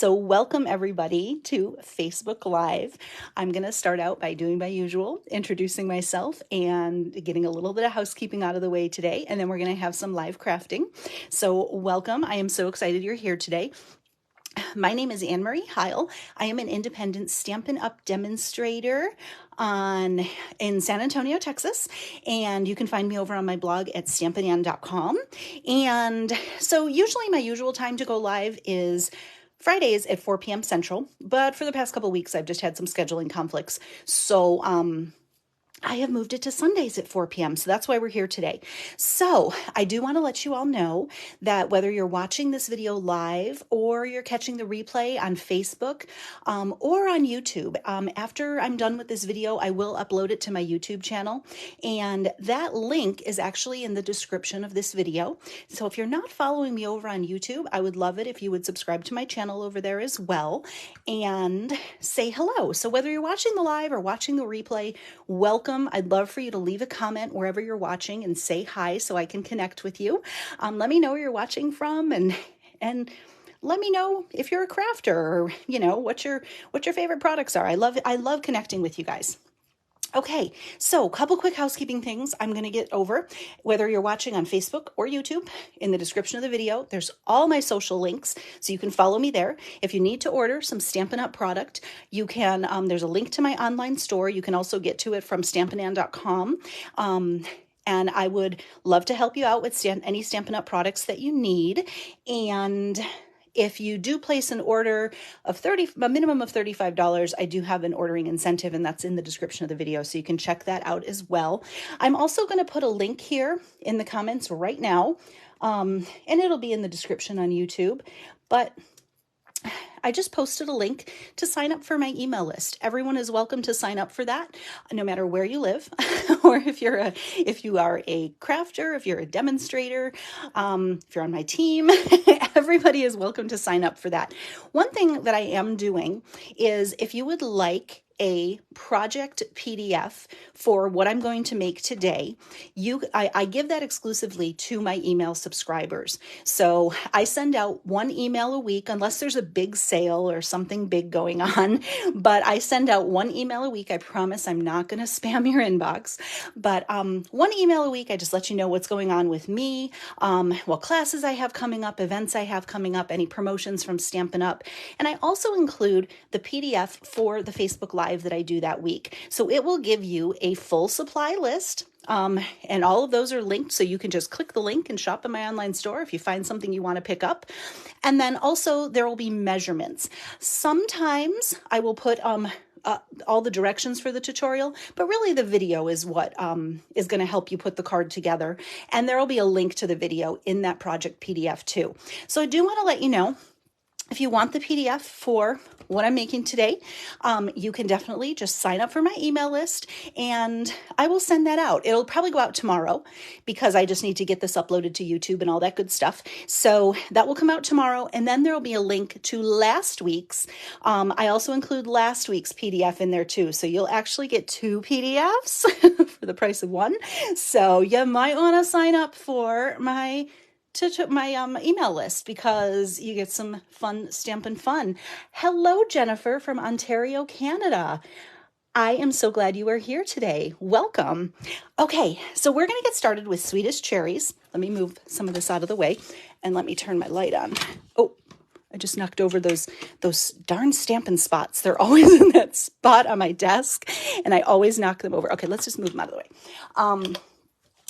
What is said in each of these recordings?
So welcome everybody to Facebook Live. I'm going to start out by doing my usual, introducing myself and getting a little bit of housekeeping out of the way today, and then we're going to have some live crafting. So welcome. I am so excited you're here today. My name is Anne Marie Heil. I am an independent Stampin' Up! Demonstrator in San Antonio, Texas, and you can find me over on my blog at stampinan.com. And so usually my usual time to go live is Fridays at 4 p.m. Central, but for the past couple of weeks I've just had some scheduling conflicts. So I have moved it to Sundays at 4 p.m. So that's why we're here today. So I do want to let you all know that whether you're watching this video live or you're catching the replay on Facebook or on YouTube, after I'm done with this video, I will upload it to my YouTube channel. And that link is actually in the description of this video. So if you're not following me over on YouTube, I would love it if you would subscribe to my channel over there as well and say hello. So whether you're watching the live or watching the replay, welcome. I'd love for you to leave a comment wherever you're watching and say hi so I can connect with you. Let me know where you're watching from and let me know if you're a crafter or, you know, what your favorite products are. I love connecting with you guys. Okay, so a couple quick housekeeping things I'm going to get over. Whether you're watching on Facebook or YouTube, in the description of the video, there's all my social links, so you can follow me there. If you need to order some Stampin' Up! Product, you can, there's a link to my online store. You can also get to it from stampinan.com. And I would love to help you out with any Stampin' Up! Products that you need. And if you do place an order of a minimum of $35, I do have an ordering incentive, and that's in the description of the video, so you can check that out as well. I'm also going to put a link here in the comments right now, and it'll be in the description on YouTube, but I just posted a link to sign up for my email list. Everyone is welcome to sign up for that, no matter where you live, or if you are a crafter, if you're a demonstrator, if you're on my team, everybody is welcome to sign up for that. One thing that I am doing is if you would like a project PDF for what I'm going to make today, I give that exclusively to my email subscribers. So I send out one email a week, unless there's a big sale or something big going on, but I send out one email a week. I promise I'm not going to spam your inbox, but one email a week. I just let you know what's going on with me, what classes I have coming up, events I have coming up, any promotions from Stampin' Up! And I also include the PDF for the Facebook Live that I do that week. So it will give you a full supply list, and all of those are linked, so you can just click the link and shop in my online store if you find something you want to pick up. And then also there will be measurements. Sometimes I will put all the directions for the tutorial, but really the video is what is going to help you put the card together. And there will be a link to the video in that project PDF too. So I do want to let you know, if you want the PDF for what I'm making today, you can definitely just sign up for my email list and I will send that out. It'll probably go out tomorrow because I just need to get this uploaded to YouTube and all that good stuff. So that will come out tomorrow, and then there will be a link to last week's. I also include last week's PDF in there too. So you'll actually get two PDFs for the price of one. So you might want to sign up for my email list because you get some fun Stampin' Fun. Hello, Jennifer from Ontario, Canada. I am so glad you are here today. Welcome. Okay, so we're going to get started with Sweetest Cherries. Let me move some of this out of the way and let me turn my light on. Oh, I just knocked over those darn Stampin' spots. They're always in that spot on my desk, and I always knock them over. Okay, let's just move them out of the way.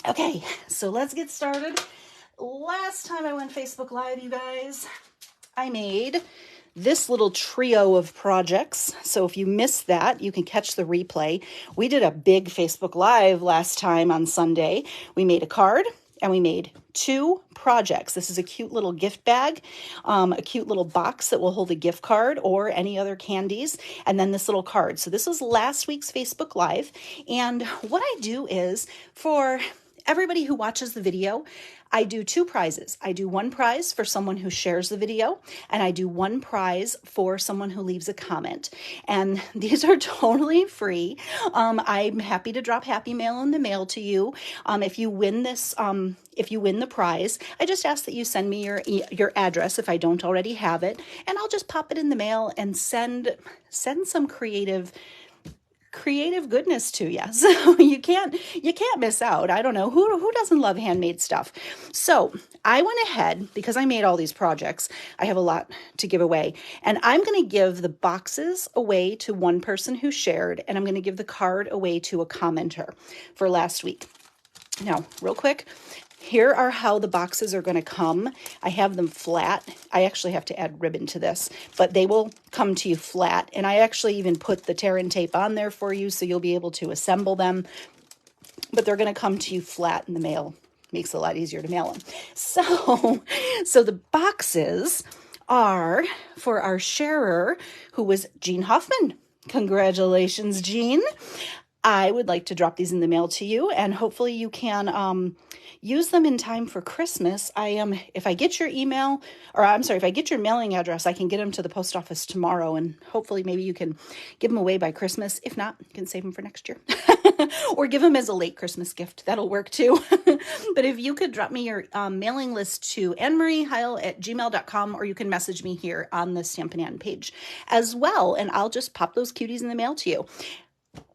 Okay, so let's get started. Last time I went Facebook Live, you guys, I made this little trio of projects. So if you missed that, you can catch the replay. We did a big Facebook Live last time on Sunday. We made a card and we made two projects. This is a cute little gift bag, a cute little box that will hold a gift card or any other candies, and then this little card. So this was last week's Facebook Live. And what I do is, for everybody who watches the video, I do 2 prizes. I do 1 prize for someone who shares the video, and I do 1 prize for someone who leaves a comment. And these are totally free. I'm happy to drop Happy Mail in the mail to you. If you win this, if you win the prize, I just ask that you send me your address if I don't already have it, and I'll just pop it in the mail and send some creative goodness to you. So you can't miss out. I don't know who doesn't love handmade stuff. So I went ahead, because I made all these projects, I have a lot to give away, and I'm going to give the boxes away to one person who shared, and I'm going to give the card away to a commenter for last week. Now, real quick, here are how the boxes are going to come. I have them flat. I actually have to add ribbon to this, but they will come to you flat. And I actually even put the tear and tape on there for you, so you'll be able to assemble them. But they're going to come to you flat in the mail. Makes it a lot easier to mail them. So the boxes are for our sharer, who was Jean Hoffman. Congratulations, Jean. I would like to drop these in the mail to you, and hopefully you can use them in time for Christmas. If I get your email, or I'm sorry, if I get your mailing address, I can get them to the post office tomorrow, and hopefully maybe you can give them away by Christmas. If not, you can save them for next year. Or give them as a late Christmas gift. That'll work too. But if you could drop me your mailing list to annemariehile@gmail.com, or you can message me here on the Stampin' Ann page as well, and I'll just pop those cuties in the mail to you.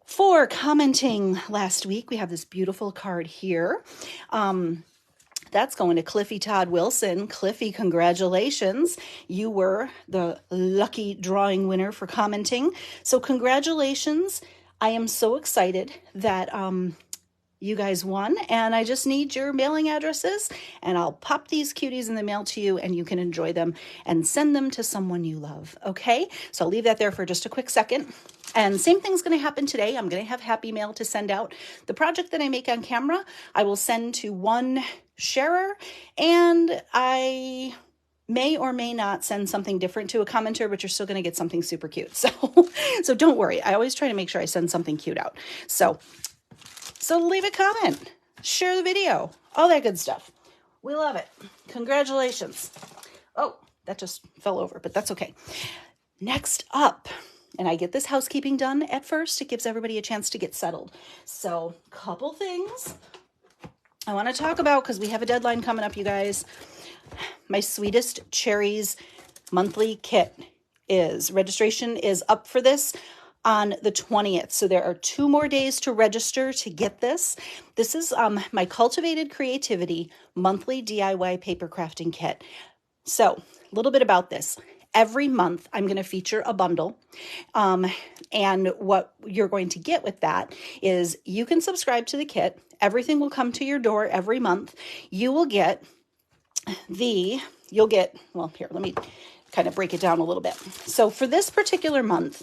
For commenting last week, we have this beautiful card here. That's going to Cliffy Todd Wilson. Cliffy, congratulations. You were the lucky drawing winner for commenting. So congratulations. I am so excited that you guys won, and I just need your mailing addresses, and I'll pop these cuties in the mail to you, and you can enjoy them and send them to someone you love. Okay, so I'll leave that there for just a quick second. And same thing's going to happen today. I'm going to have Happy Mail to send out. The project that I make on camera, I will send to one sharer, and I may or may not send something different to a commenter, but you're still going to get something super cute. So don't worry. I always try to make sure I send something cute out. So leave a comment, share the video, all that good stuff. We love it. Congratulations. Oh, that just fell over, but that's okay. Next up, and I get this housekeeping done at first. It gives everybody a chance to get settled. So couple things I want to talk about, because we have a deadline coming up, you guys. My Sweetest Cherries monthly kit registration is up for this on the 20th. So there are 2 more days to register to get this. This is my Cultivated Creativity monthly DIY paper crafting kit. So a little bit about this. Every month I'm going to feature a bundle. And what you're going to get with that is you can subscribe to the kit. Everything will come to your door every month. You will get well, here, let me kind of break it down a little bit. So for this particular month,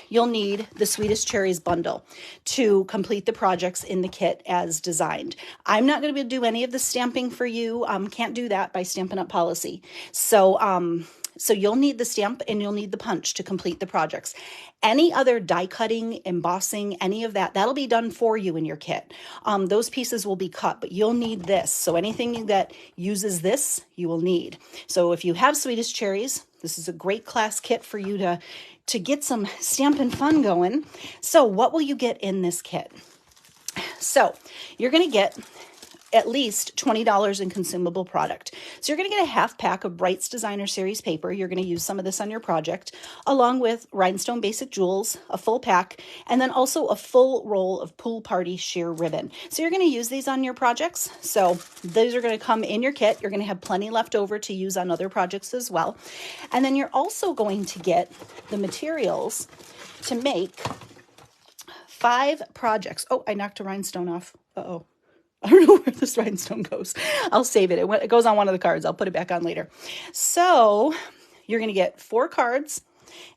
you'll need the Sweetest Cherries Bundle to complete the projects in the kit as designed. I'm not going to do any of the stamping for you. Can't do that by Stampin' Up policy. So you'll need the stamp and you'll need the punch to complete the projects. Any other die cutting, embossing, any of that, that'll be done for you in your kit. Those pieces will be cut, but you'll need this. So anything that uses this, you will need. So if you have Sweetest Cherries, this is a great class kit for you to get some Stampin' fun going. So what will you get in this kit? So you're going to get at least $20 in consumable product. So you're going to get a half pack of Bright's Designer Series paper. You're going to use some of this on your project, along with Rhinestone Basic Jewels, a full pack, and then also a full roll of Pool Party sheer ribbon. So you're going to use these on your projects. So those are going to come in your kit. You're going to have plenty left over to use on other projects as well. And then you're also going to get the materials to make 5 projects. Oh, I knocked a rhinestone off. Uh-oh. I don't know where this rhinestone goes. I'll save it. It goes on one of the cards. I'll put it back on later. So you're going to get 4 cards,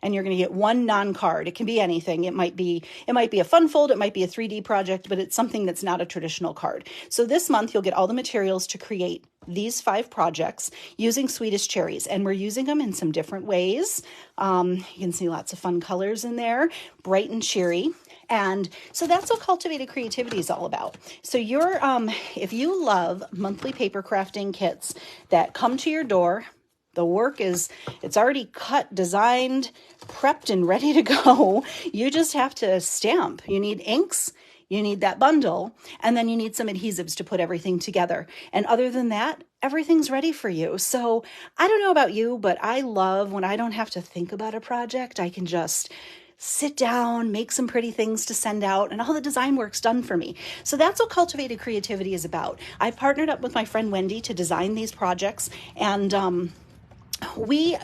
and you're going to get 1 non-card. It can be anything. It might be a fun fold. It might be a 3D project, but it's something that's not a traditional card. So this month you'll get all the materials to create these 5 projects using Sweetest Cherries, and we're using them in some different ways. You can see lots of fun colors in there, bright and cheery. And so that's what Cultivated Creativity is all about. So if you love monthly paper crafting kits that come to your door, the work it's already cut, designed, prepped, and ready to go. You just have to stamp. You need inks, you need that bundle, and then you need some adhesives to put everything together. And other than that, everything's ready for you. So I don't know about you, but I love when I don't have to think about a project. I can just sit down, make some pretty things to send out, and all the design work's done for me. So that's what Cultivated Creativity is about. I've partnered up with my friend Wendy to design these projects, and we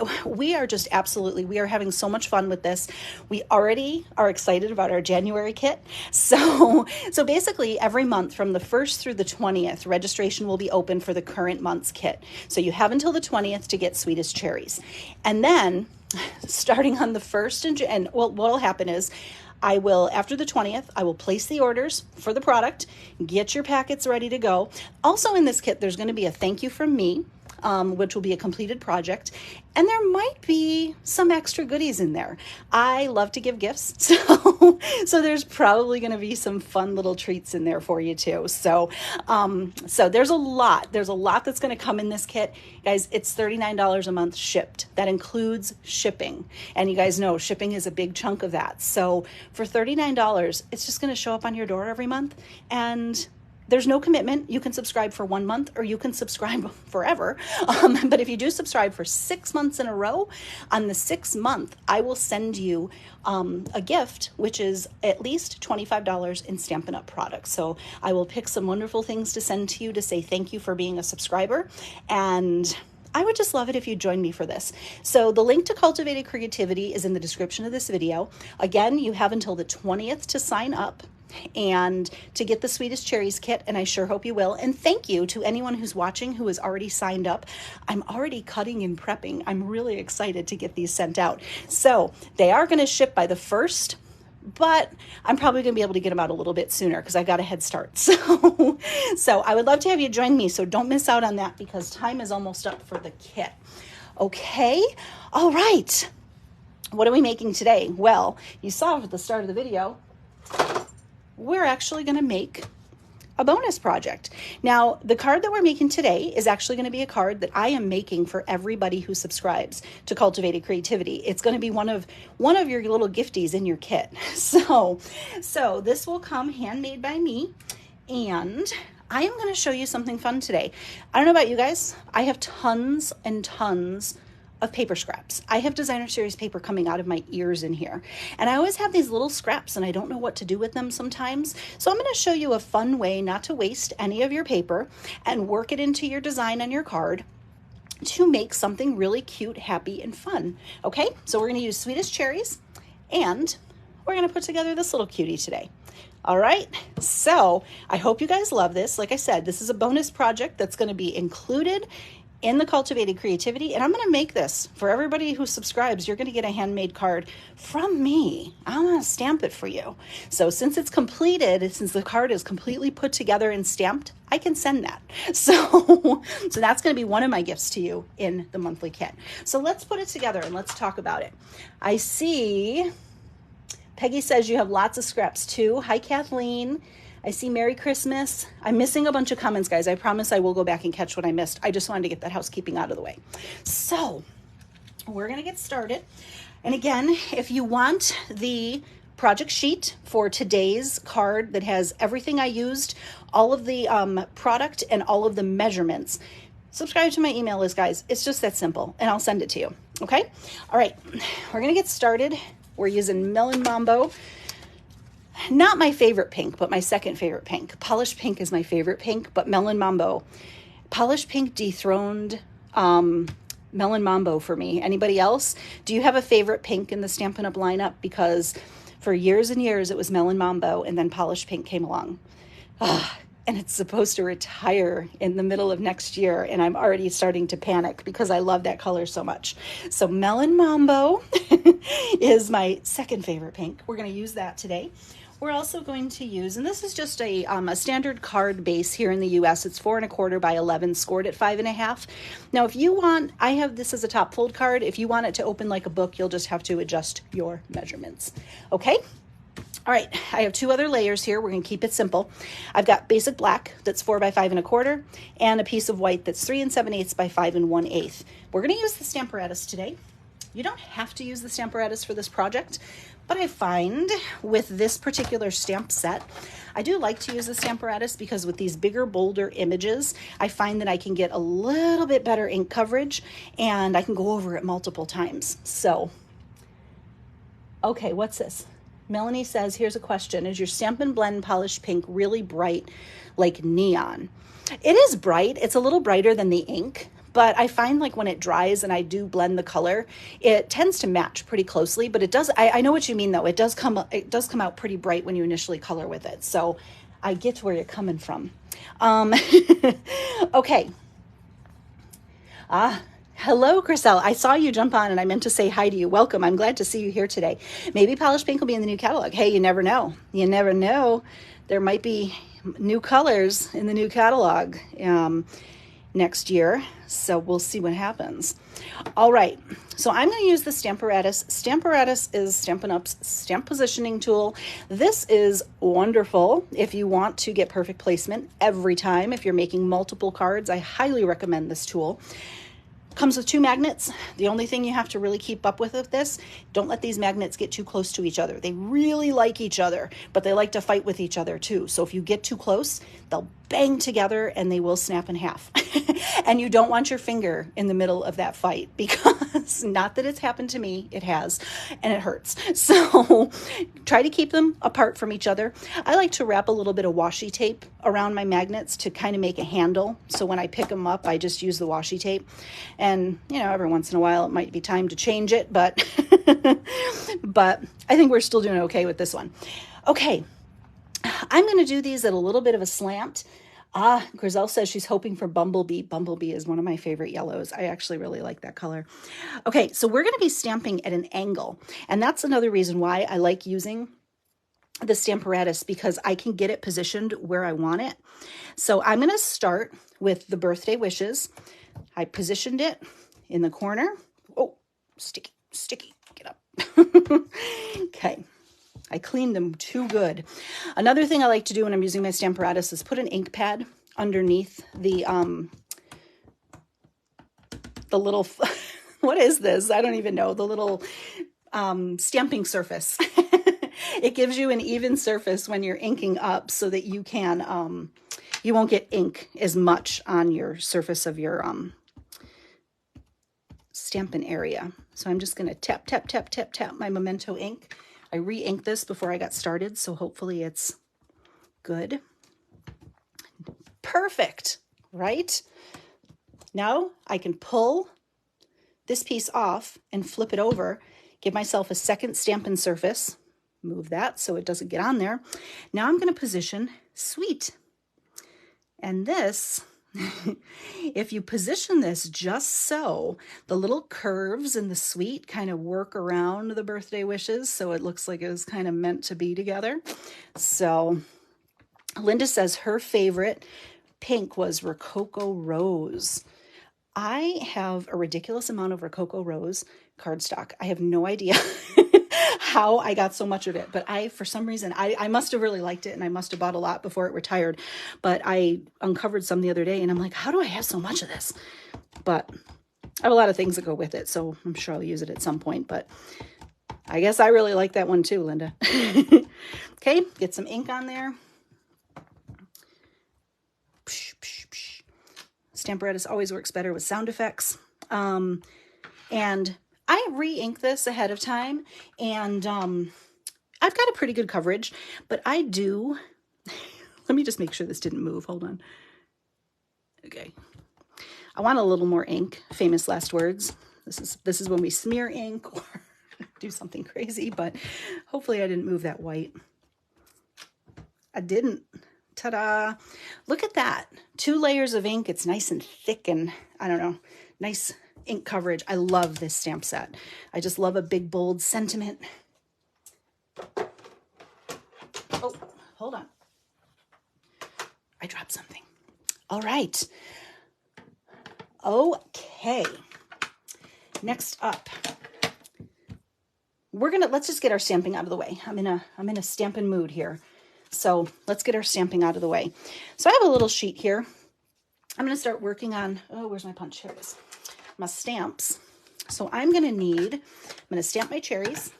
are just absolutely, we are having so much fun with this. We already are excited about our January kit. So basically every month from the 1st through the 20th, registration will be open for the current month's kit. So you have until the 20th to get Sweetest Cherries. And then starting on the 1st, and what will happen is after the 20th, I will place the orders for the product, get your packets ready to go. Also in this kit, there's going to be a thank you from me, which will be a completed project. And there might be some extra goodies in there. I love to give gifts, so there's probably going to be some fun little treats in there for you too. So there's a lot that's going to come in this kit. Guys, it's $39 a month shipped. That includes shipping. And you guys know shipping is a big chunk of that. So for $39, it's just going to show up on your door every month, and there's no commitment. You can subscribe for 1 month or you can subscribe forever. But if you do subscribe for 6 months in a row, on the 6th month, I will send you a gift, which is at least $25 in Stampin' Up products. So I will pick some wonderful things to send to you to say thank you for being a subscriber. And I would just love it if you join me for this. So the link to Cultivated Creativity is in the description of this video. Again, you have until the 20th to sign up and to get the Sweetest Cherries kit, and I sure hope you will. And thank you to anyone who's watching who has already signed up. I'm already cutting and prepping. I'm really excited to get these sent out. So they are going to ship by the 1st, but I'm probably going to be able to get them out a little bit sooner because I got a head start. So I would love to have you join me, so don't miss out on that because time is almost up for the kit. Okay, all right. What are we making today? Well, you saw at the start of the video, we're actually going to make a bonus project. Now, the card that we're making today is actually going to be a card that I am making for everybody who subscribes to Cultivated Creativity. It's going to be one of your little gifties in your kit. So this will come handmade by me, and I am going to show you something fun today. I don't know about you guys. I have tons and tons of paper scraps. I have designer series paper coming out of my ears in here. And I always have these little scraps and I don't know what to do with them sometimes. So I'm going to show you a fun way not to waste any of your paper and work it into your design on your card to make something really cute, happy, and fun. Okay, so we're going to use Sweetest Cherries and we're going to put together this little cutie today. All right, so I hope you guys love this. Like I said, this is a bonus project that's going to be included in the Cultivated Creativity, and I'm going to make this for everybody who subscribes. You're going to get a handmade card from me. I'm going to stamp it for you. So since it's completed, since the card is completely put together and stamped, I can send that. So that's going to be one of my gifts to you in the monthly kit. So let's put it together and let's talk about it. I see Peggy says you have lots of scraps too. Hi, Kathleen. I see Merry Christmas. I'm missing a bunch of comments, guys. I promise I will go back and catch what I missed. I just wanted to get that housekeeping out of the way. So we're going to get started. And again, if you want the project sheet for today's card that has everything I used, all of the product and all of the measurements, subscribe to my email list, guys. It's just that simple, and I'll send it to you. Okay? All right. We're going to get started. We're using Melon Mambo. Not my favorite pink, but my second favorite pink. Polished pink is my favorite pink, but Melon Mambo. Polished pink dethroned Melon Mambo for me. Anybody else? Do you have a favorite pink in the Stampin' Up lineup? Because for years and years, it was Melon Mambo, and then Polished Pink came along. And it's supposed to retire in the middle of next year, and I'm already starting to panic because I love that color so much. So Melon Mambo is my second favorite pink. We're going to use that today. We're also going to use, and this is just a standard card base here in the US. It's 4 1/4 by 11, scored at 5 1/2. Now, if you want, I have this as a top fold card. If you want it to open like a book, you'll just have to adjust your measurements. Okay? All right, I have 2 other layers here. We're going to keep it simple. I've got basic black that's 4 by 5 1/4 and a piece of white that's 3 7/8 by 5 1/8. We're going to use the Stamparatus today. You don't have to use the Stamparatus for this project, but I find with this particular stamp set, I do like to use the Stamparatus because with these bigger, bolder images, I find that I can get a little bit better ink coverage and I can go over it multiple times. So, okay, what's this? Melanie says, here's a question. Is your Stampin' Blend polished pink really bright like neon? It is bright. It's a little brighter than the ink, but I find like when it dries and I do blend the color, it tends to match pretty closely, but it does, I know what you mean though. It does come out pretty bright when you initially color with it. So I get where you're coming from. Okay. Hello, Chriselle. I saw you jump on and I meant to say hi to you. Welcome. I'm glad to see you here today. Maybe polished pink will be in the new catalog. Hey, you never know. You never know. There might be new colors in the new catalog next year. So we'll see what happens. All right. So I'm going to use the Stamparatus. Stamparatus is Stampin' Up's stamp positioning tool. This is wonderful if you want to get perfect placement every time. If you're making multiple cards, I highly recommend this tool. Comes with 2 magnets. The only thing you have to really keep up with this, don't let these magnets get too close to each other. They really like each other, but they like to fight with each other too. So if you get too close, they'll bang together and they will snap in half. And you don't want your finger in the middle of that fight because not that it's happened to me, it has, and it hurts. So try to keep them apart from each other. I like to wrap a little bit of washi tape around my magnets to kind of make a handle. So when I pick them up, I just use the washi tape. And, you know, every once in a while, it might be time to change it, but, but I think we're still doing okay with this one. Okay. I'm going to do these at a little bit of a slant. Griselle says she's hoping for Bumblebee. Bumblebee is one of my favorite yellows. I actually really like that color. Okay, so we're going to be stamping at an angle. And that's another reason why I like using the Stamparatus, because I can get it positioned where I want it. So I'm going to start with the birthday wishes. I positioned it in the corner. Oh, sticky, sticky. Get up. Okay. I cleaned them too good. Another thing I like to do when I'm using my Stamparatus is put an ink pad underneath the little, what is this? I don't even know. The little stamping surface. It gives you an even surface when you're inking up so that you can, you won't get ink as much on your surface of your stamping area. So I'm just going to tap, tap, tap, tap, tap my Memento ink. I re-inked this before I got started, so hopefully it's good. Perfect, right? Now I can pull this piece off and flip it over, give myself a second Stampin' surface, move that so it doesn't get on there. Now I'm going to position Sweet. And this, if you position this just so, the little curves in the Sweet kind of work around the birthday wishes, so it looks like it was kind of meant to be together. So Linda says her favorite pink was Rococo Rose. I have a ridiculous amount of Rococo Rose cardstock. I have no idea how I got so much of it, but for some reason, I must have really liked it and I must have bought a lot before it retired, but I uncovered some the other day and I'm like, how do I have so much of this? But I have a lot of things that go with it, so I'm sure I'll use it at some point, but I guess I really like that one too, Linda. Okay, get some ink on there. Stamparatus always works better with sound effects. And I re-ink this ahead of time, and I've got a pretty good coverage, but I do, let me just make sure this didn't move. Hold on. Okay. I want a little more ink. Famous last words. This is when we smear ink or do something crazy, but hopefully I didn't move that white. I didn't. Ta-da. Look at that. 2 layers of ink. It's nice and thick and, I don't know, nice ink coverage. I love this stamp set. I just love a big, bold sentiment. Oh, hold on. I dropped something. All right. Okay. Next up. let's just get our stamping out of the way. I'm in a stamping mood here. So let's get our stamping out of the way. So I have a little sheet here. I'm going to start working on, oh, where's my punch? Here it is. My stamps. So I'm going to stamp my cherries.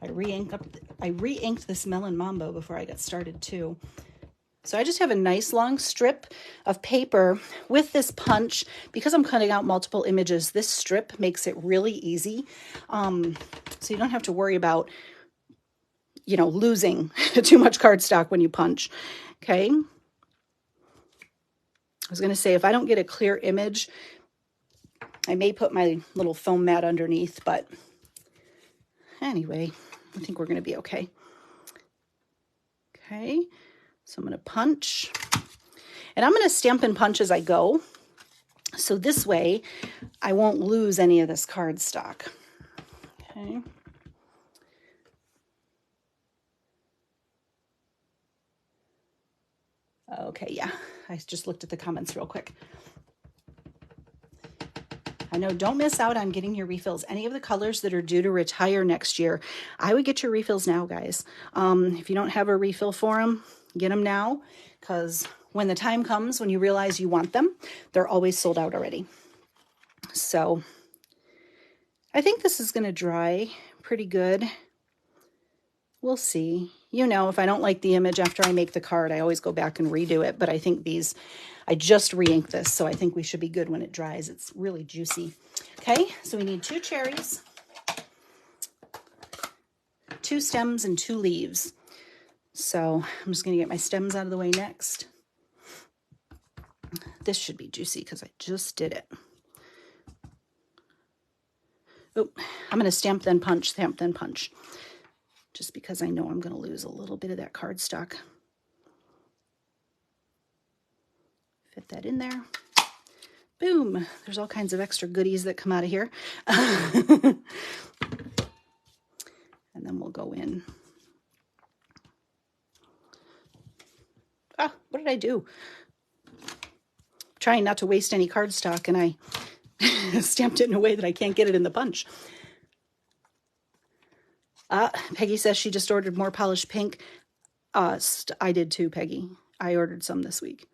I re-inked this Melon Mambo before I got started too. So I just have a nice long strip of paper with this punch. Because I'm cutting out multiple images, this strip makes it really easy. So you don't have to worry about, you know, losing too much cardstock when you punch. Okay. I was going to say, if I don't get a clear image, I may put my little foam mat underneath, but anyway, I think we're going to be okay. Okay. So I'm going to punch, and I'm going to stamp and punch as I go. So this way I won't lose any of this cardstock. Okay. Okay, yeah, I just looked at the comments real quick. I know, don't miss out on getting your refills. Any of the colors that are due to retire next year, I would get your refills now, guys. If you don't have a refill for them, get them now, because when the time comes, when you realize you want them, they're always sold out already. So I think this is going to dry pretty good. We'll see. You know, if I don't like the image after I make the card, I always go back and redo it. But I think these, I just re-inked this, so I think we should be good when it dries. It's really juicy. Okay, so we need 2 cherries, 2 stems, and 2 leaves. So I'm just going to get my stems out of the way next. This should be juicy because I just did it. Oh, I'm going to stamp then punch, stamp then punch. Just because I know I'm going to lose a little bit of that cardstock. Fit that in there. Boom. There's all kinds of extra goodies that come out of here. And then we'll go in. Ah, what did I do? Trying not to waste any cardstock, and I stamped it in a way that I can't get it in the punch. Peggy says she just ordered more polished pink. I did too, Peggy. I ordered some this week.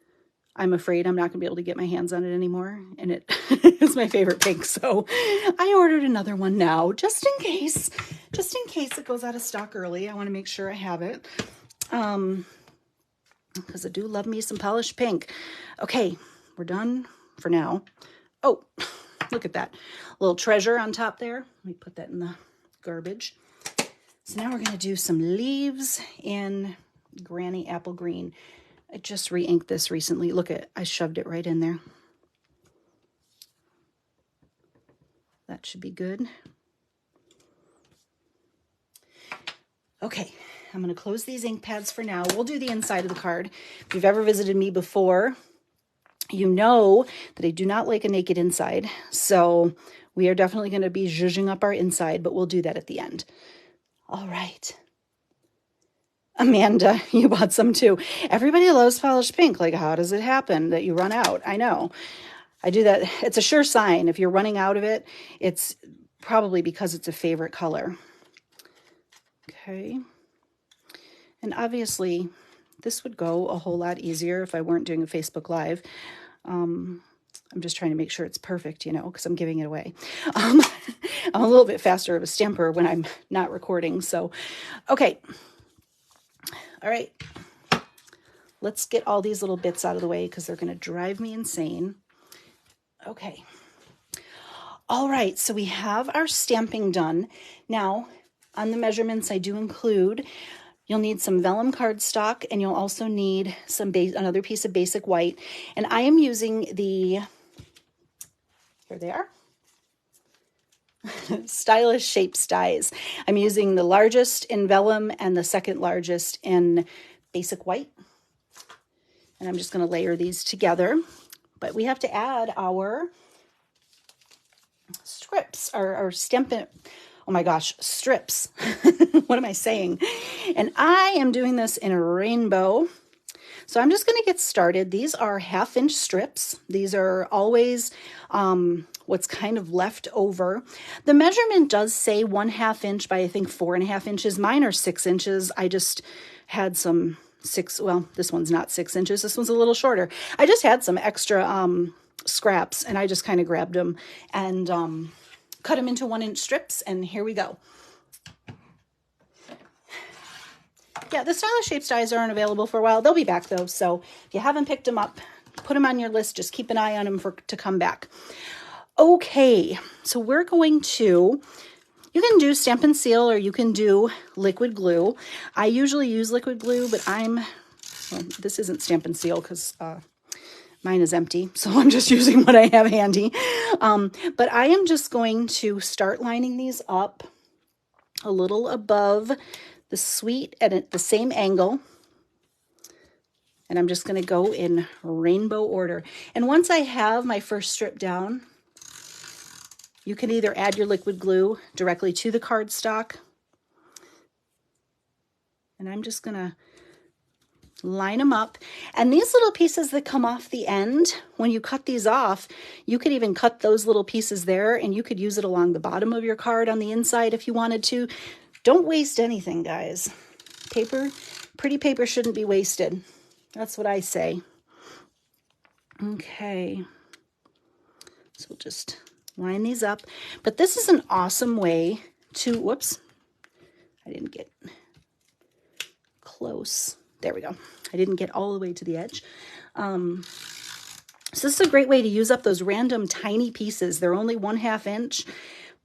I'm afraid I'm not going to be able to get my hands on it anymore, and it is my favorite pink, so I ordered another one now, just in case it goes out of stock early. I want to make sure I have it, because I do love me some polished pink. Okay, we're done for now. Oh, look at that little treasure on top there. Let me put that in the garbage. So now we're going to do some leaves in Granny Apple Green. I just re-inked this recently. Look at, I shoved it right in there. That should be good. Okay, I'm going to close these ink pads for now. We'll do the inside of the card. If you've ever visited me before, you know that I do not like a naked inside. So we are definitely going to be zhuzhing up our inside, but we'll do that at the end. All right. Amanda, you bought some too. Everybody loves polished pink. Like, how does it happen that you run out? I know. I do that. It's a sure sign. If you're running out of it, it's probably because it's a favorite color. Okay. And obviously, this would go a whole lot easier if I weren't doing a Facebook Live. I'm just trying to make sure it's perfect, you know, because I'm giving it away. I'm a little bit faster of a stamper when I'm not recording. So, okay. All right. Let's get all these little bits out of the way because they're going to drive me insane. Okay. All right. So we have our stamping done. Now, on the measurements I do include, you'll need some vellum cardstock, and you'll also need some another piece of basic white. And I am using the, here they are, Stylish Shapes dies. I'm using the largest in vellum and the second largest in basic white. And I'm just going to layer these together. But we have to add our strips, our Stampin', oh my gosh, strips. What am I saying? And I am doing this in a rainbow. So I'm just going to get started. These are 1/2 inch strips. These are always what's kind of left over. The measurement does say 1/2 inch by I think 4.5 inches. Mine are 6 inches. I just had some well, this one's not 6 inches. This one's a little shorter. I just had some extra scraps and I just kind of grabbed them and cut them into 1-inch strips, and here we go. Yeah, the Stylish Shapes dies aren't available for a while. They'll be back though, so if you haven't picked them up, put them on your list. Just keep an eye on them to come back. Okay, so we're going to, you can do Stampin' Seal or you can do liquid glue. I usually use liquid glue, but well, this isn't Stampin' Seal because mine is empty, so I'm just using what I have handy. But I am just going to start lining these up a little above the sweet and at the same angle. And I'm just going to go in rainbow order. And once I have my first strip down, you can either add your liquid glue directly to the cardstock. And I'm just going to line them up. And these little pieces that come off the end, when you cut these off, you could even cut those little pieces there and you could use it along the bottom of your card on the inside if you wanted to. Don't waste anything, guys. Pretty paper shouldn't be wasted. That's what I say. Okay. So we'll just line these up. But this is an awesome way to, whoops, I didn't get close. There we go. I didn't get all the way to the edge. So this is a great way to use up those random tiny pieces. They're only 1/2 inch,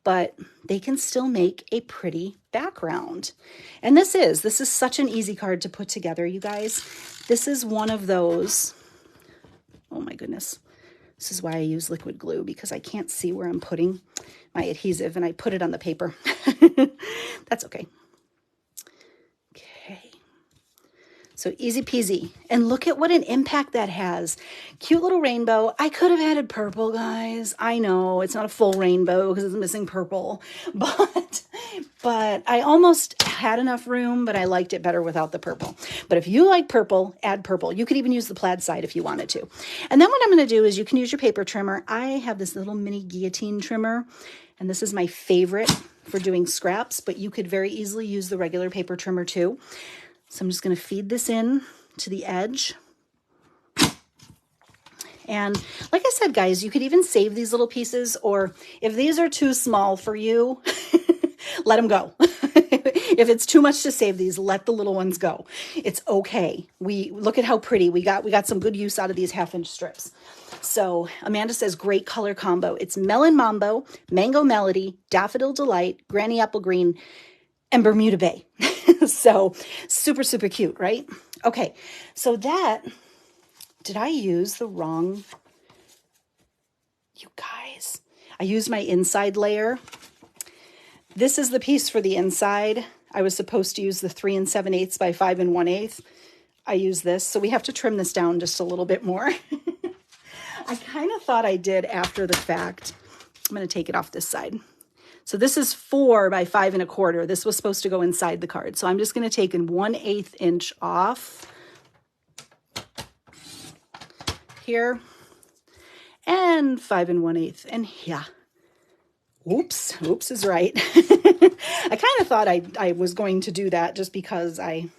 but they can still make a pretty background. And this is such an easy card to put together, you guys. This is one of those, oh my goodness. This is why I use liquid glue, because I can't see where I'm putting my adhesive and I put it on the paper. That's okay. Okay. So easy peasy. And look at what an impact that has. Cute little rainbow. I could have added purple, guys. I know it's not a full rainbow because it's missing purple, but I almost had enough room, but I liked it better without the purple. But if you like purple, add purple. You could even use the plaid side if you wanted to. And then what I'm going to do is you can use your paper trimmer. I have this little mini guillotine trimmer, and this is my favorite for doing scraps, but you could very easily use the regular paper trimmer too. So I'm just going to feed this in to the edge. And like I said, guys, you could even save these little pieces, or if these are too small for you, let them go. If it's too much to save these, let the little ones go. It's okay. Look at how pretty we got some good use out of these 1/2 inch strips. So Amanda says, great color combo. It's Melon Mambo, Mango Melody, Daffodil Delight, Granny Apple Green, and Bermuda Bay. So super, super cute, right? Okay, so did I use the wrong, you guys? I used my inside layer. This is the piece for the inside. I was supposed to use the 3 7/8 by 5 1/8. I use this, so we have to trim this down just a little bit more. I kind of thought I did after the fact. I'm going to take it off this side. So this is 4 by 5 1/4. This was supposed to go inside the card. So I'm just going to take 1/8 inch off here and 5 1/8. And yeah, oops is right. I kind of thought I was going to do that just because I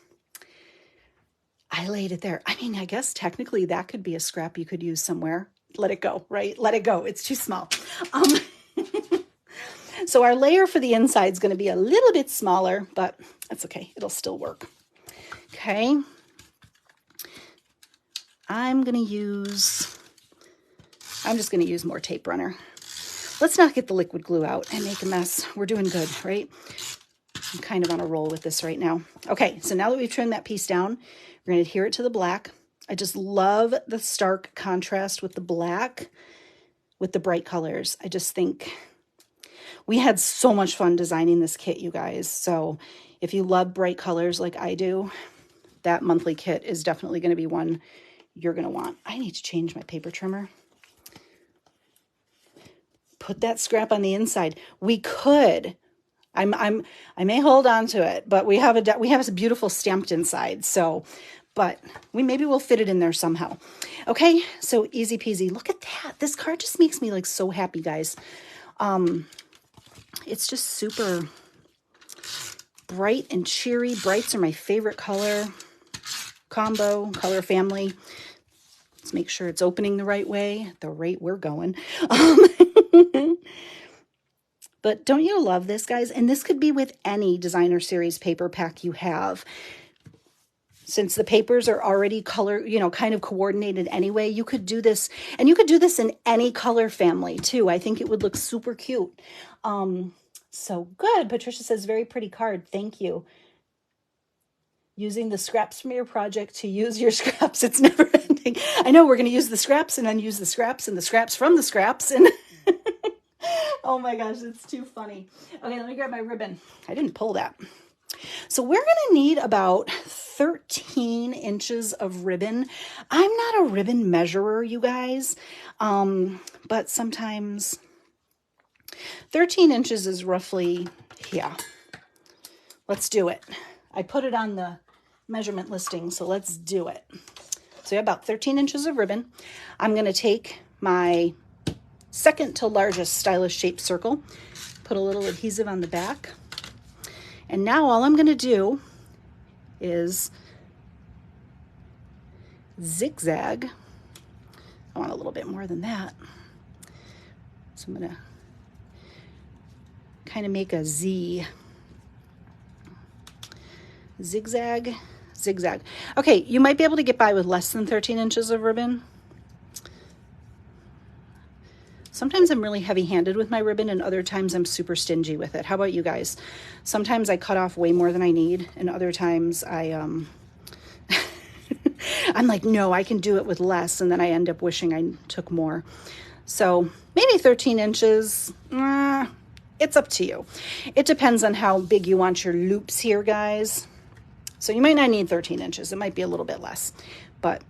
laid it there. I mean, I guess technically that could be a scrap you could use somewhere. Let it go, right? Let it go. It's too small. So our layer for the inside is going to be a little bit smaller, but that's okay. It'll still work. Okay. I'm just going to use more tape runner. Let's not get the liquid glue out and make a mess. We're doing good, right? I'm kind of on a roll with this right now. Okay, so now that we've trimmed that piece down, we're going to adhere it to the black. I just love the stark contrast with the black, with the bright colors. I just think we had so much fun designing this kit, you guys. So if you love bright colors like I do, that monthly kit is definitely going to be one you're going to want. I need to change my paper trimmer. Put that scrap on the inside. We could. I may hold on to it, but we have a beautiful stamped inside. So, but maybe we'll fit it in there somehow. Okay, so easy peasy. Look at that. This card just makes me like so happy, guys. It's just super bright and cheery. Brights are my favorite color color family. Let's make sure it's opening the right way, the rate we're going. But don't you love this, guys? And this could be with any designer series paper pack you have. Since the papers are already color, kind of coordinated anyway, you could do this, and you could do this in any color family too. I think it would look super cute. So good. Patricia says, very pretty card. Thank you. Using the scraps from your project to use your scraps. It's never ending. I know we're going to use the scraps and then use the scraps and the scraps from the scraps. And oh my gosh, it's too funny. Okay, let me grab my ribbon. I didn't pull that. So we're going to need about 13 inches of ribbon. I'm not a ribbon measurer, you guys, but sometimes 13 inches is roughly, yeah. Let's do it. I put it on the measurement listing, so let's do it. So about 13 inches of ribbon. I'm going to take my second to largest stylish shaped circle, put a little adhesive on the back. And now all I'm going to do is zigzag. I want a little bit more than that. So I'm going to kind of make a Z. Zigzag, zigzag. Okay, you might be able to get by with less than 13 inches of ribbon. Sometimes I'm really heavy-handed with my ribbon, and other times I'm super stingy with it. How about you guys? Sometimes I cut off way more than I need, and other times I'm like, no, I can do it with less, and then I end up wishing I took more. So maybe 13 inches, it's up to you. It depends on how big you want your loops here, guys. So you might not need 13 inches. It might be a little bit less, but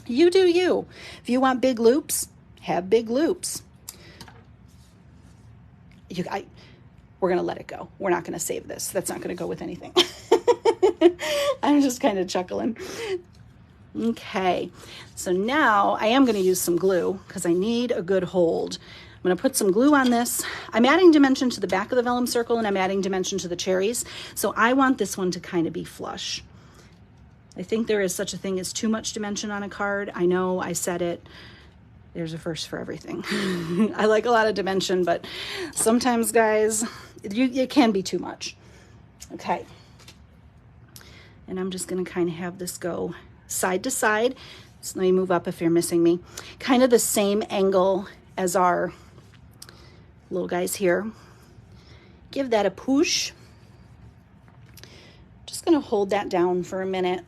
you do you. If you want big loops, have big loops. We're going to let it go. We're not going to save this. That's not going to go with anything. I'm just kind of chuckling. Okay, so now I am going to use some glue because I need a good hold. I'm going to put some glue on this. I'm adding dimension to the back of the vellum circle, and I'm adding dimension to the cherries. So I want this one to kind of be flush. I think there is such a thing as too much dimension on a card. I know I said it. There's a first for everything. I like a lot of dimension, but sometimes, guys, it can be too much. Okay. And I'm just going to kind of have this go side to side. So let me move up if you're missing me. Kind of the same angle as our little guys here. Give that a push. Just going to hold that down for a minute.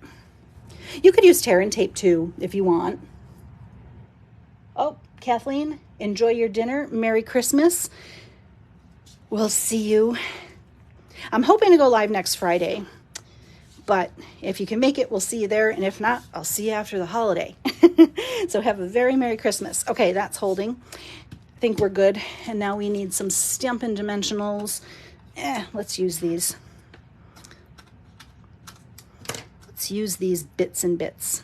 You could use tear and tape too if you want. Oh, Kathleen, enjoy your dinner. Merry Christmas. We'll see you. I'm hoping to go live next Friday, but if you can make it, we'll see you there. And if not, I'll see you after the holiday. So have a very Merry Christmas. Okay, that's holding. I think we're good. And now we need some Stampin' Dimensionals. Let's use these. Let's use these bits and bits.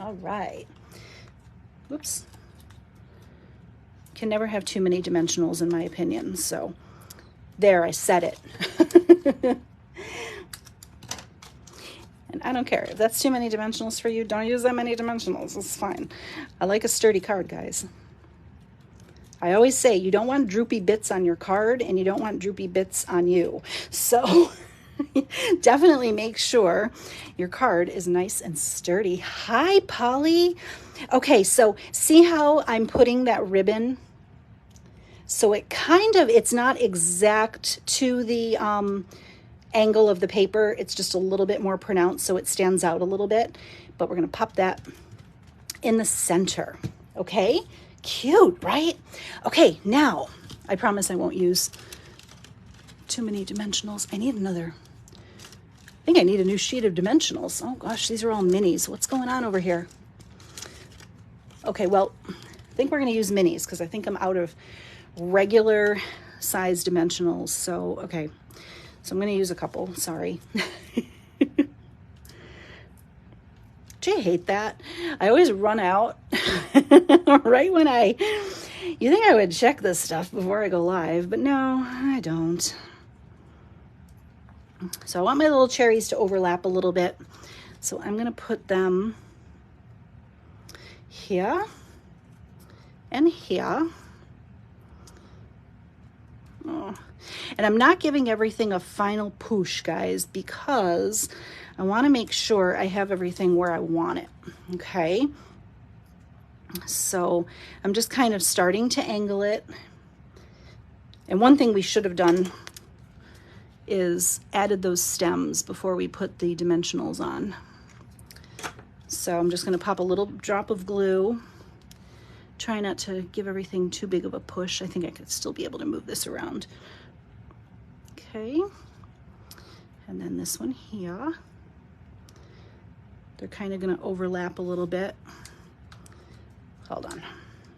All right. Whoops. Can never have too many dimensionals in my opinion. So there, I said it. And I don't care. If that's too many dimensionals for you, don't use that many dimensionals. It's fine. I like a sturdy card, guys. I always say you don't want droopy bits on your card and you don't want droopy bits on you. So definitely make sure your card is nice and sturdy. Hi, Polly. Okay, so see how I'm putting that ribbon? So it's not exact to the angle of the paper. It's just a little bit more pronounced, so it stands out a little bit. But we're going to pop that in the center. Okay, cute, right? Okay, now I promise I won't use too many dimensionals. I think I need a new sheet of dimensionals. Oh gosh, these are all minis. What's going on over here? Okay, well, I think we're going to use minis because I think I'm out of regular size dimensionals. So, okay, So I'm going to use a couple, sorry. Do you hate that? I always run out right when you think I would check this stuff before I go live, but no, I don't. So I want my little cherries to overlap a little bit. So I'm going to put them here and here. Oh. And I'm not giving everything a final push, guys, because I want to make sure I have everything where I want it, okay? So I'm just kind of starting to angle it. And one thing we should have done is added those stems before we put the dimensionals on. So I'm just going to pop a little drop of glue. Try not to give everything too big of a push. I think I could still be able to move this around. Okay. And then this one here. They're kind of going to overlap a little bit. Hold on.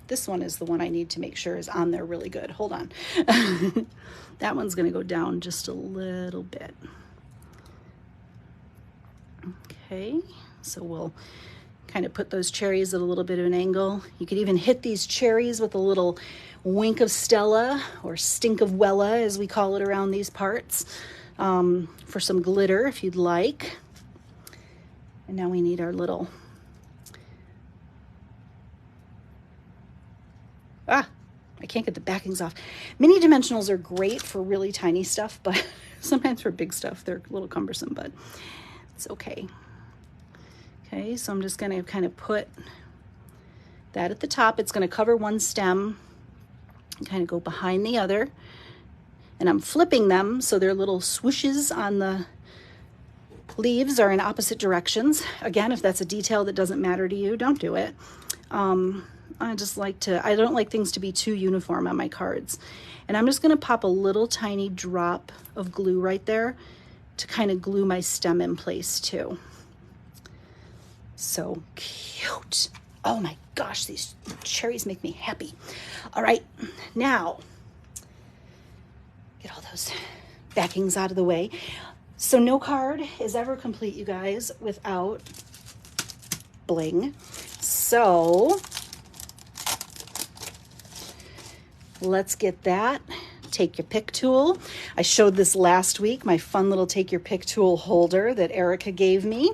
This one is the one I need to make sure is on there really good. Hold on. That one's going to go down just a little bit. Okay, so we'll kind of put those cherries at a little bit of an angle. You could even hit these cherries with a little wink of Stella, or stink of Wella as we call it around these parts, for some glitter if you'd like. And now we need our little, I can't get the backings off. Mini dimensionals are great for really tiny stuff, but sometimes for big stuff, they're a little cumbersome, but it's okay. Okay, so I'm just gonna kind of put that at the top. It's gonna cover one stem and kind of go behind the other. And I'm flipping them so they're little swooshes on the leaves are in opposite directions. Again, if that's a detail that doesn't matter to you, don't do it. I don't like things to be too uniform on my cards. And I'm just gonna pop a little tiny drop of glue right there to kind of glue my stem in place too. So cute. Oh my gosh, these cherries make me happy. All right, now, get all those backings out of the way. So no card is ever complete, you guys, without bling. So let's get that. Take your pick tool. I showed this last week, my fun little take your pick tool holder that Erica gave me.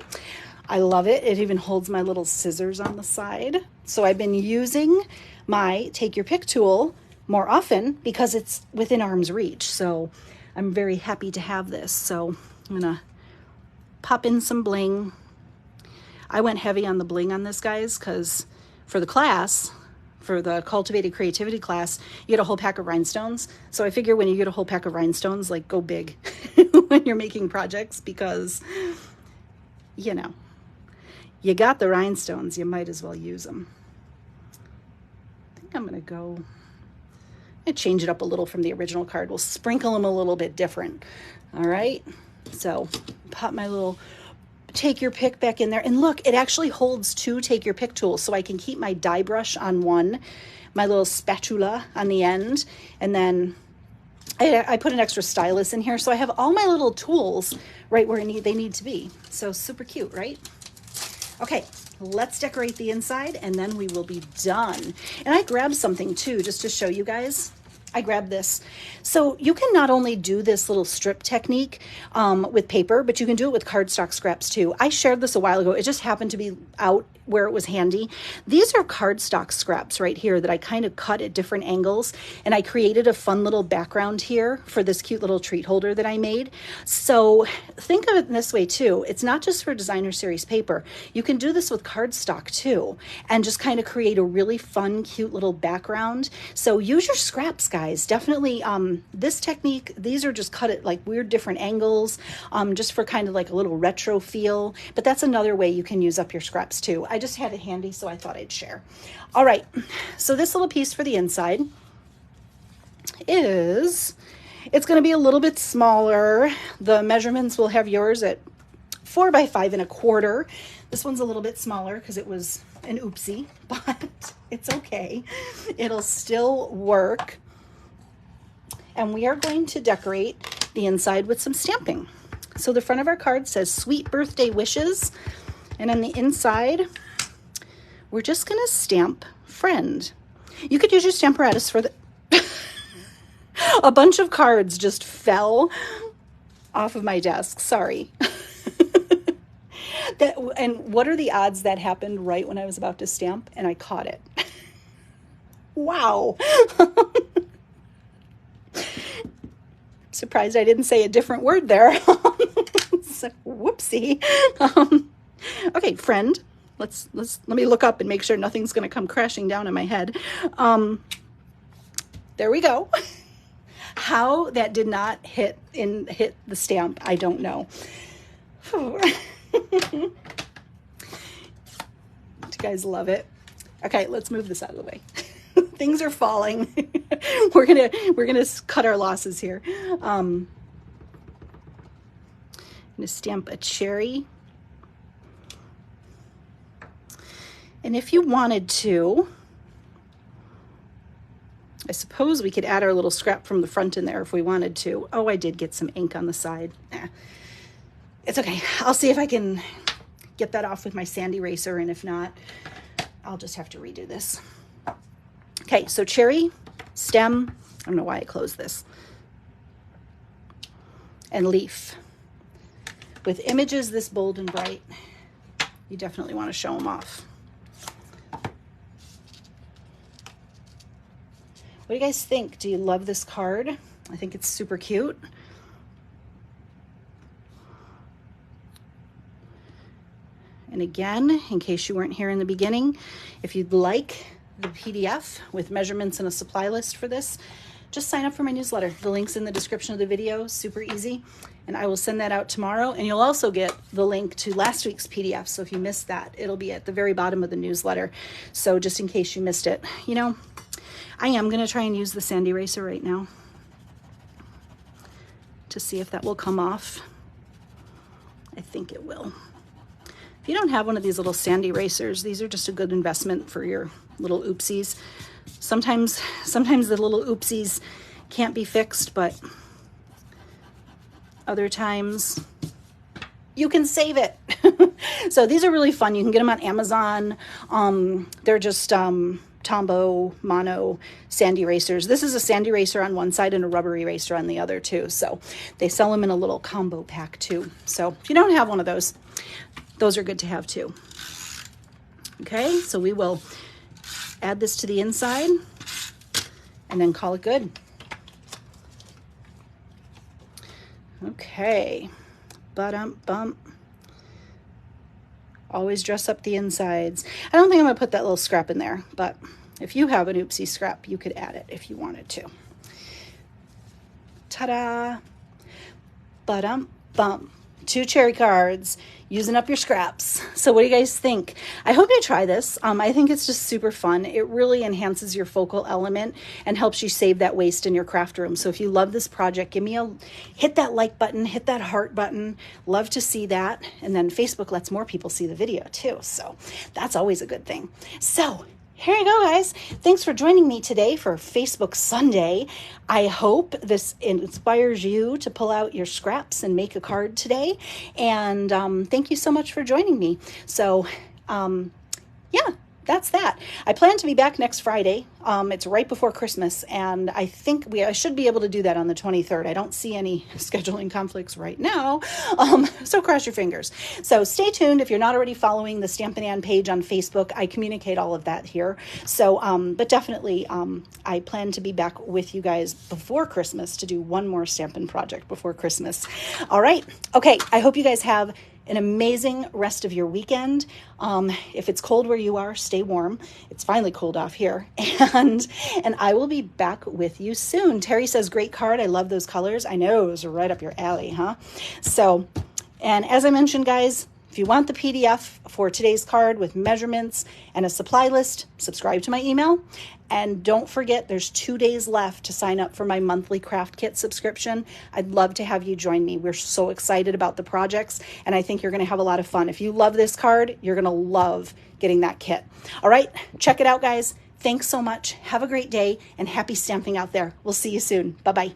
I love it. It even holds my little scissors on the side. So I've been using my take your pick tool more often because it's within arm's reach. So I'm very happy to have this. So I'm gonna pop in some bling. I went heavy on the bling on this, guys, because for the class, for the Cultivated Creativity class, you get a whole pack of rhinestones. So I figure when you get a whole pack of rhinestones, like, go big when you're making projects, because, you know, you got the rhinestones, you might as well use them. I think I'm gonna change it up a little from the original card. We'll sprinkle them a little bit different. All right, so pop my little take your pick back in there. And look, it actually holds two take your pick tools, so I can keep my die brush on one, my little spatula on the end, and then I put an extra stylus in here, so I have all my little tools right where they need to be. So super cute, right? Okay, let's decorate the inside and then we will be done. And I grabbed something too, just to show you guys. I grabbed this. So you can not only do this little strip technique with paper, but you can do it with cardstock scraps too. I shared this a while ago. It just happened to be out where it was handy. These are cardstock scraps right here that I kind of cut at different angles, and I created a fun little background here for this cute little treat holder that I made. So think of it in this way too. It's not just for designer series paper. You can do this with cardstock too, and just kind of create a really fun, cute little background. So use your scraps, guys. Definitely this technique, these are just cut at like weird different angles, just for kind of like a little retro feel. But that's another way you can use up your scraps too. I just had it handy, so I thought I'd share. All right, so this little piece for the inside it's going to be a little bit smaller. The measurements will have yours at 4 by 5 1/4. This one's a little bit smaller because it was an oopsie, but it's okay. It'll still work. And we are going to decorate the inside with some stamping. So the front of our card says sweet birthday wishes. And on the inside, we're just gonna stamp friend. You could use your stamparatus for the, a bunch of cards just fell off of my desk, sorry. And what are the odds that happened right when I was about to stamp and I caught it? Wow. Surprised I didn't say a different word there. So, whoopsie. Okay, friend. Let me look up and make sure nothing's going to come crashing down on my head. There we go. How that did not hit the stamp, I don't know. You guys love it. Okay, let's move this out of the way. Things are falling. We're gonna cut our losses here. I'm gonna stamp a cherry. And if you wanted to, I suppose we could add our little scrap from the front in there if we wanted to. Oh, I did get some ink on the side. It's okay. I'll see if I can get that off with my sand eraser, and if not, I'll just have to redo this. Okay, so cherry, stem, I don't know why I closed this, and leaf. With images this bold and bright, you definitely want to show them off. What do you guys think? Do you love this card? I think it's super cute. And again, in case you weren't here in the beginning, if you'd like the PDF with measurements and a supply list for this, just sign up for my newsletter. The link's in the description of the video, super easy. And I will send that out tomorrow. And you'll also get the link to last week's PDF. So if you missed that, it'll be at the very bottom of the newsletter. So just in case you missed it, you know, I am gonna try and use the sand eraser right now to see if that will come off. I think it will. If you don't have one of these little sand erasers, these are just a good investment for your little oopsies. Sometimes the little oopsies can't be fixed, but other times you can save it. So these are really fun. You can get them on Amazon. They're just Tombow mono sand erasers. This is a sand eraser on one side and a rubber eraser on the other too. So they sell them in a little combo pack too. So if you don't have one of those are good to have too. Okay, so we will add this to the inside and then call it good. Okay, bump. Always dress up the insides. I don't think I'm gonna put that little scrap in there, but if you have an oopsie scrap, you could add it if you wanted to. Ta-da, bump. 2 cherry cards, using up your scraps. So what do you guys think? I hope you try this. I think it's just super fun. It really enhances your focal element and helps you save that waste in your craft room. So if you love this project, hit that like button, hit that heart button. Love to see that. And then Facebook lets more people see the video too. So that's always a good thing. So here you go, guys. Thanks for joining me today for Facebook Sunday. I hope this inspires you to pull out your scraps and make a card today. And thank you so much for joining me. So, yeah, that's that. I plan to be back next Friday. It's right before Christmas, and I think I should be able to do that on the 23rd. I don't see any scheduling conflicts right now, so cross your fingers. So stay tuned. If you're not already following the Stampin' Ann page on Facebook, I communicate all of that here. So, but definitely, I plan to be back with you guys before Christmas to do one more Stampin' project before Christmas. All right. Okay. I hope you guys have an amazing rest of your weekend. If it's cold where you are, stay warm. It's finally cold off here. And I will be back with you soon. Terry says, great card. I love those colors. I know, those are right up your alley, huh? So, and as I mentioned, guys, if you want the PDF for today's card with measurements and a supply list, subscribe to my email. And don't forget, there's 2 days left to sign up for my monthly craft kit subscription. I'd love to have you join me. We're so excited about the projects, and I think you're going to have a lot of fun. If you love this card, you're going to love getting that kit. All right, check it out, guys. Thanks so much. Have a great day, and happy stamping out there. We'll see you soon. Bye-bye.